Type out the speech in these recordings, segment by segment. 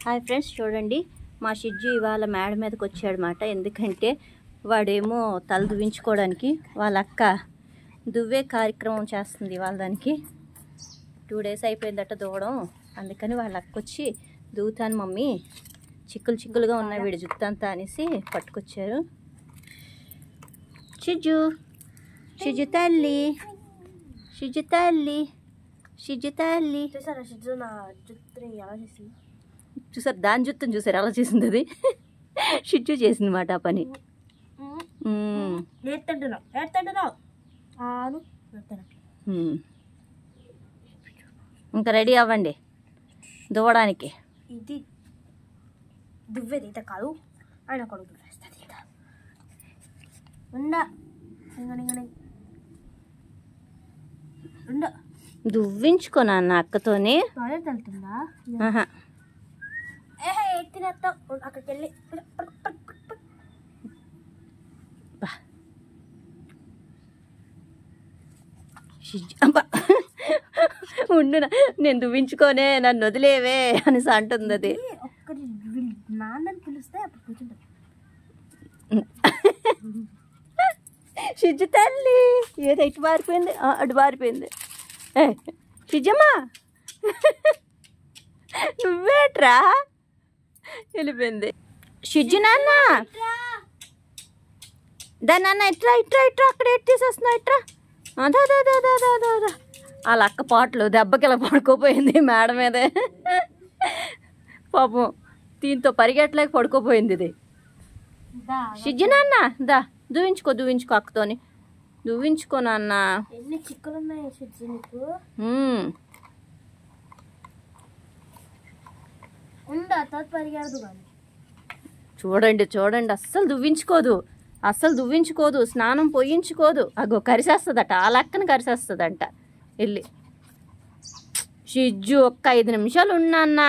Hi friends, చూడండి మా షిజ్జు ఇవాళ మేడ మీదకి వచ్చాడనమాట. ఎందుకంటే వాడేమో తల దువ్వించుకోవడానికి వాళ్ళ అక్క దువ్వే కార్యక్రమం చేస్తుంది. వాళ్ళ దానికి 2 days అయిపోయిందట దువ్వడం. అందుకని వాళ్ళ అక్క వచ్చి దువ్వుతాను మమ్మీ, చిక్కులు చిక్కులుగా ఉన్నాయి వీడి జుట్టు అంతా అనేసి పట్టుకొచ్చారు. షిజ్జు షిజ్జు తల్లి, షిజ్జు తల్లి, షిజ్జు తల్లి. చూసారు దాని జుట్టుని చూసారు అలా చేసింది. అది షిజ్జు చేసింది మాట ఆ పని. ఇంకా రెడీ అవ్వండి దువ్వడానికి. ఇది దువ్వేది ఇట కాదు, ఆయన కొడుకు దువ్వేస్తుంది. ఇక దువ్వించుకో నాన్న అక్కతోనే. టాయిలెట్ వెళ్తుందా? ఎత్తినత్తాం అక్కడికి వెళ్ళి ఉండు, నేను దువ్వించుకోనే, నన్ను వదిలేవే అనేసి అంటుంది. అది ఒక్కటి నాన్నని పిలిస్తే అప్పుడు కూర్చుంటుంది. షిజ్జు తల్లి ఏదో ఇటు మారిపోయింది, అటు మారిపోయింది. షిజ్జమ్మా నువ్వేట్రా వెళ్ళిపోయింది. షిజ్జు నాన్న దాని నాన్న ఇట్రా ఇట్రా ఇట్రా, అక్కడ ఎట్ తీసేస్తున్నా ఇట్రా. వాళ్ళ అక్క పాటలు దెబ్బకి ఇలా పడుకోపోయింది మేడ మీదే. పాపం దీంతో పరిగెట్టలేక పడుకోపోయింది ఇది. షిజ్జు నాన్న దా దువ్వించుకో, దువ్వించుకో అక్కతోని దువ్వించుకో నాన్న. ఎన్ని చిక్కులు ఉన్నాయి షిజ్జు నీకు? పరిగెడదు కానీ చూడండి చూడండి, అస్సలు దువ్వించుకోదు, అస్సలు దువ్వించుకోదు, స్నానం పోయించుకోదు. అగో కరిసేస్తుందట, ఆ లెక్కన కరిసేస్తుందంట వెళ్ళి. షిజ్జు ఒక్క 5 నిమిషాలు ఉన్నాన్న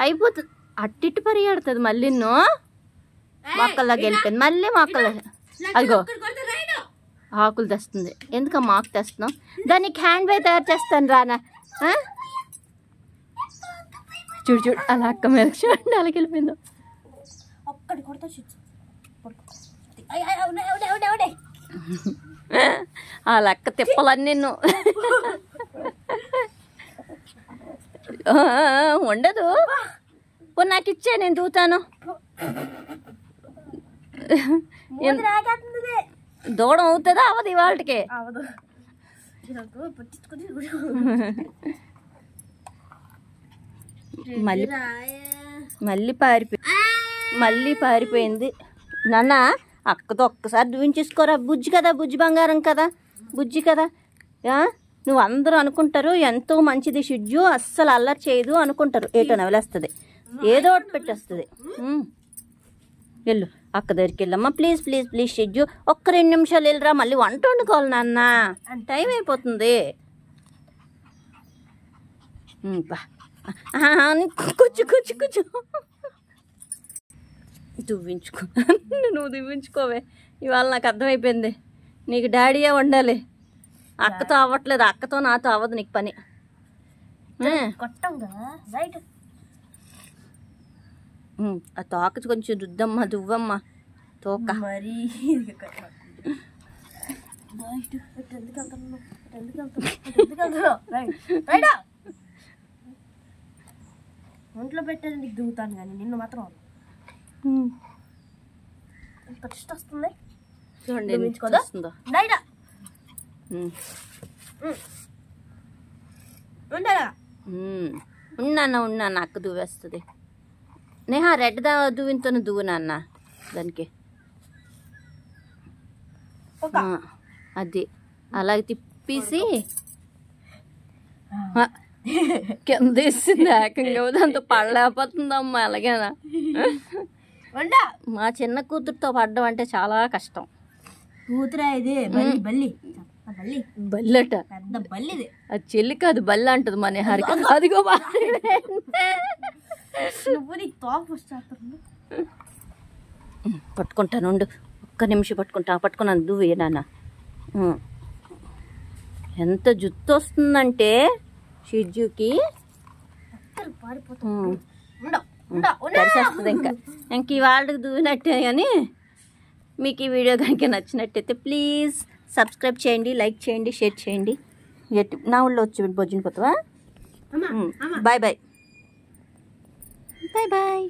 అయిపోతుంది. అట్టిట్టు పరిగెడుతుంది. మళ్ళీ మొక్కల్లోకి వెళ్ళిపోయింది. మళ్ళీ మొక్కలు అదిగో ఆకులు తెస్తుంది. ఎందుకమ్మా ఆకు తెస్తున్నాం? దానికి హ్యాండ్ బ్యాగ్ తయారు చేస్తాను రానా. చూడు చూడు అలా అక్క మీద చూడండి అలాగ వెళ్ళిపోయిందో. ఒక్కటి కొడతా ఆ లెక్క తిప్పలన్నీ ఉండదు. నాకు ఇచ్చే నేను దూతాను. దూడం అవుతుందా అవదు ఇవాళకి. మళ్ళీ పారిపోయింది. నాన్న అక్కతో ఒక్కసారి దువ్వించేసుకోరా. బుజ్జి కదా, బుజ్జి బంగారం కదా, బుజ్జి కదా. నువ్వు అందరూ అనుకుంటారు ఎంతో మంచిది షిజ్జు, అస్సలు అల్లరి చేయదు అనుకుంటారు. ఏటో నవలేస్తుంది, ఏదో ఒకటి పెట్టేస్తుంది. వెళ్ళు అక్క దగ్గరికి వెళ్ళమ్మా, ప్లీజ్ ప్లీజ్ ప్లీజ్ షిజ్జు ఒక్క 2 నిమిషాలు వెళ్ళరా. మళ్ళీ వంట వండుకోవాలి నాన్న, టైం అయిపోతుంది. కూర్చు కూర్చు కూర్చు, దువ్వించుకో. నువ్వు దువ్వించుకోవే. ఇవాళ నాకు అర్థమైపోయింది, నీకు డాడీయే వండాలి. అక్కతో అవ్వట్లేదు, అక్కతో నాతో అవ్వదు నీకు పని. ఆ తోక కొంచెం రుద్దమ్మా, దువ్వమ్మా తోక. ఒంట్లో పెట్టేది నీకు దిగుతాను కానీ నిన్ను మాత్రం ఇష్ట వస్తుంది. చూడండి ఉన్నాను అక్క దువ్వేస్తుంది. నేహా రెడ్ దువ్వితో దువ్వు నాన్న దానికి. అది అలాగే తిప్పేసి కింద వేసింది ఏకంగా. దాంతో పడలేకపోతుందమ్మా. అలాగేనా మా చిన్న కూతురుతో పడ్డం అంటే చాలా కష్టం. కూతురా ఇది బల్లి బల్లట, పెద్ద బల్లి. అది చెల్లి కాదు బల్లి అంటది మన హరికి. అదిగో పట్టుకుంటాను, ఒక్క నిమిషం పట్టుకున్నాను. దువ్వు నాన్న. ఎంత జుత్తు వస్తుందంటే షిజ్జుకి. తడిసేస్తుంది ఇంక ఈ వాళ్ళకి దూనట్టే. కానీ మీకు ఈ వీడియో కనుక నచ్చినట్టయితే ప్లీజ్ సబ్స్క్రైబ్ చేయండి, లైక్ చేయండి, షేర్ చేయండి. నా ఊళ్ళో వచ్చి బొజ్జుని పోతావా? Bye bye bye bye.